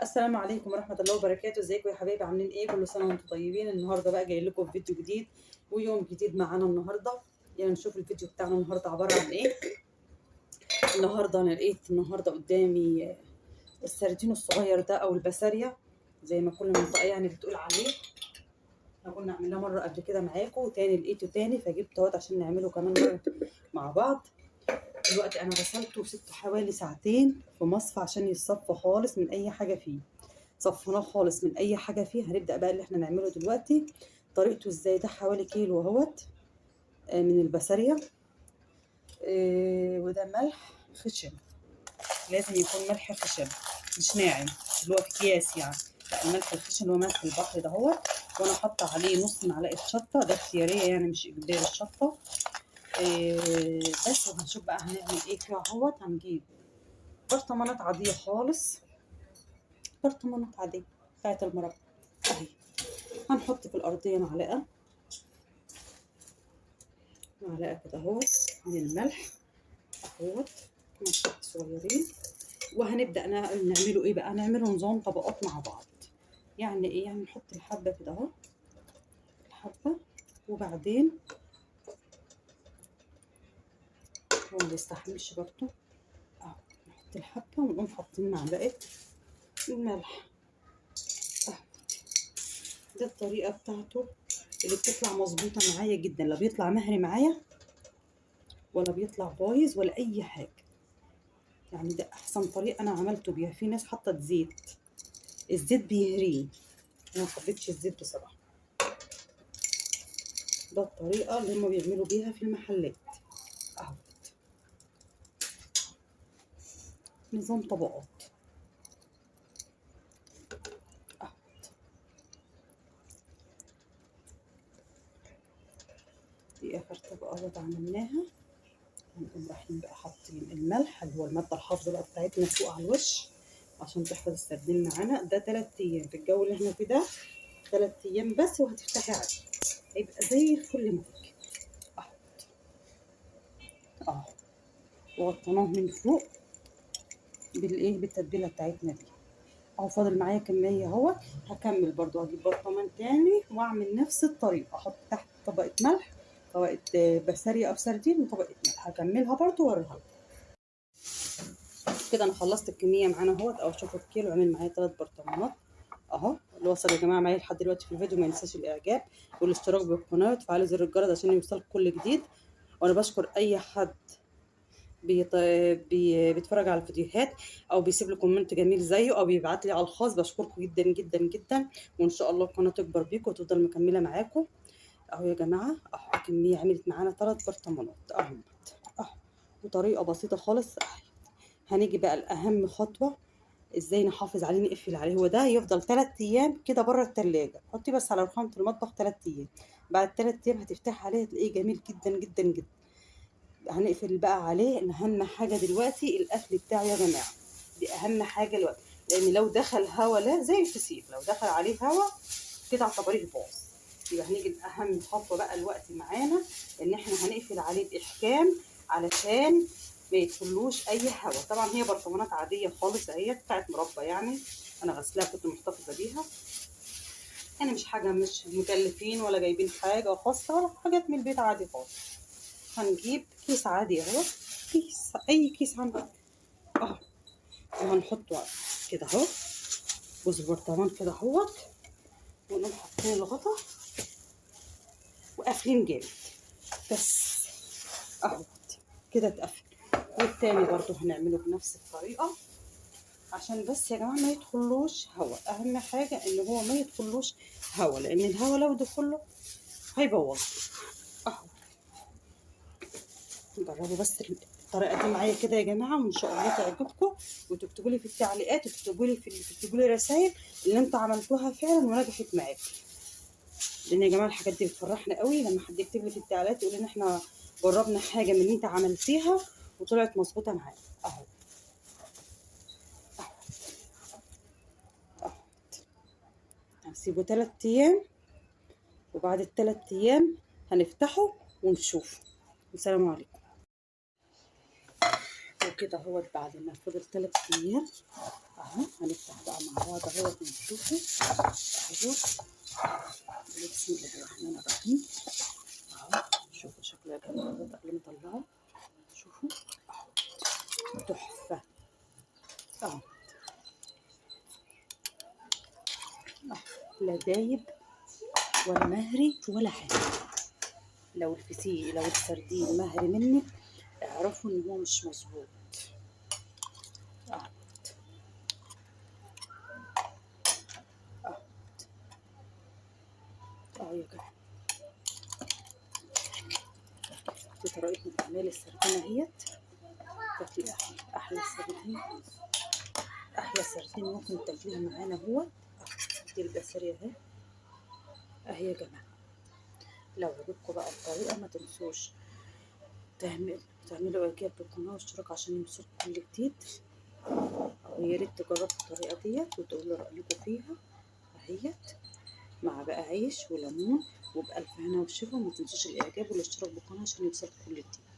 السلام عليكم ورحمة الله وبركاته. ازيكم يا حبايبي؟ عاملين ايه؟ كل سنة وانتم طيبين. النهارده بقى جاي لكم فيديو جديد ويوم جديد معانا النهارده. يعني نشوف الفيديو بتاعنا النهارده عبارة عن ايه. النهارده انا لقيت قدامي السردين الصغير ده او البسارية زي ما كل منطقة يعني بتقول عليه. احنا كنا عملناه مرة قبل كده معاكم وتاني لقيته تاني فجبت اهوت عشان نعمله كمان مرة مع بعض. دلوقتي انا غسلته وسبته حوالي ساعتين في مصفى عشان يتصفى خالص من اي حاجة فيه. صفناه خالص من اي حاجه فيه. هنبدا بقى اللي احنا نعمله دلوقتي. طريقته ازاي؟ ده حوالي كيلو اهوت من البسارية. وده ملح خشن، لازم يكون ملح خشن مش ناعم اللي هو في اكياس يعني. لا، الملح الخشن اللي هو ملح البحر ده هو. وانا حاطه عليه نص معلقه شطه، ده اختياريه يعني مش اجباري الشطه. بس وهنشوف بقى هنعمل ايه فيها اهوت. هنجيب برطمانات عاديه خالص، برطمانات عاديه بتاعت المربى اهي. هنحط في الأرضية معلقة كده اهوت من الملح اهوت، معلقة صغيرين. وهنبدأ نعمله ايه بقى؟ نعمله نظام طبقات مع بعض. يعني ايه؟ يعني نحط الحبة كده اهو، الحبة، وبعدين هو ما بيستحملش برضه اهو. نحط الحبة ونقوم حاطين معلقة الملح اهو. ده الطريقة بتاعته اللي بتطلع مظبوطة معايا جدا، لا بيطلع مهري معايا ولا بيطلع بايظ ولا اي حاجة. يعني ده احسن طريقه انا عملته بيها. في ناس حطت زيت، الزيت بيهريه، انا ما حبيتش الزيت بصراحه. ده الطريقه اللي هم بيعملوا بيها في المحلات اهو. نظام طبقات اهو. دي اخر طبقه اهوت عملناها. هنقوم رايحين بقى حاطين الملح اللي هو الماده الحافظه بقى بتاعتنا فوق على الوش عشان تحفظ السردين معانا. ده 3 ايام في الجو اللي احنا فيه ده، 3 ايام بس وهتفتحي عادي، هيبقى زي الفل معاكي اهو. اهو وغطيناه من فوق بالايه، بالتتبيله بتاعتنا دي اهو. فاضل معايا كميه اهو. هكمل برضو، هجيب برطمان تاني واعمل نفس الطريقه، احط تحت طبقه ملح، طبقه بسارية او سردين وطبقه ملح. هكملها برضو واوريها كده. انا خلصت الكميه معانا اهوت. او شوفوا الكيلو عامل معايا 3 برطمانات اهو. اللي وصل يا جماعه معايا لحد دلوقتي في الفيديو ما ينساش الاعجاب والاشتراك بالقناه وتفعيل زر الجرس عشان يوصلك كل جديد. وانا بشكر اي حد بيتفرج على الفيديوهات او بيسيب لي كومنت جميل زيه او بيبعت لي على الخاص. بشكركم جدا جدا جدا، وان شاء الله القناه تكبر بيكم وتفضل مكمله معاكم اهو. يا جماعه اهو كميه عملت معانا 3 برطمانات اهو اهو. وطريقه بسيطه خالص اهي. هنيجي بقى لاهم خطوه، ازاي نحافظ عليه نقفل عليه. هو ده يفضل 3 ايام كده بره التلاجة. حطيه بس على رخامه المطبخ 3 ايام. بعد 3 ايام هتفتحي عليه هتلاقيه جميل جدا جدا جدا. هنقفل بقى عليه ان اهم حاجه دلوقتي القفل بتاعه يا جماعه. دي اهم حاجه دلوقتي، لان لو دخل هوا، لا زي الفسيخ لو دخل عليه هوا كده اعتبريه باظ. يبقى هنيجي لاهم خطوه بقى دلوقتي معانا، ان احنا هنقفل عليه باحكام علشان ما يدخلوش اي هوا. طبعا هي برطمانات عاديه خالص اهي بتاعت مربى يعني، انا غسلاها كنت محتفظه بيها. يعني مش حاجه، مش مكلفين ولا جايبين حاجه خاصه ولا حاجات من البيت، عادي خالص. هنجيب كيس عادي اهو، كيس اي كيس عندك اهو، وهنحطه كده اهو جوز البرطمان كده اهوت. ونقوم حاطين الغطا وقافلين جامد بس اهو كده اتقفل. والتاني برضو هنعمله بنفس الطريقه عشان بس يا جماعه ما يدخلوش هوا. اهم حاجه ان هو ما يدخلوش هوا، لان الهوا لو دخله هيبوظ اهو. جربوا بس الطريقه دي معايا كده يا جماعه، وان شاء الله تعجبكم. وتكتبوا لي في التعليقات وتكتبوا لي تكتبوا لي رسائل اللي انتوا عملتوها فعلا ونجحت معاكم. لان يا جماعه الحاجات دي بتفرحنا قوي لما حد يكتب لي في التعليقات يقول ان احنا جربنا حاجه من اللي انت عملتيها وطلعت مظبوطه معانا اهو. اهو هنسيبه 3 ايام، وبعد ال3 ايام هنفتحه ونشوف. السلام عليكم. وكده اهوت بعد ما فضل 3 ايام اهو اهو هنفتح بقى مع بعض اهوت ونشوفه اهو. بسم الله الرحمن الرحيم اهو. شوفوا شكله جميل اهوت قبل ما اطلعه. شوفوا اهو تحفه اهو. لا دايب ولا مهري ولا حاجه. لو الفسيخ لو السردين مهري منك اعرفوا ان هو مش مظبوط اهو. اهو اهو يا جماعه. دي طريقة تعميل السردين اهيت. تاكلي احلى سردين، احلى سردين ممكن تاكليها معانا هو. دي البسارية اهي اهي يا جماعة. لو عجبكم بقى الطريقة ما تنسوش تعملوا اعجاب بالقناة واشتراك عشان يوصلكم كل جديد. ويا ريت تجربوا الطريقة ديت وتقولوا رأيكم فيها اهيت، مع بقى عيش وليمون وبألف هنا وشفا. وما تنسوش الاعجاب والاشتراك بالقناة عشان يوصلكم كل جديد.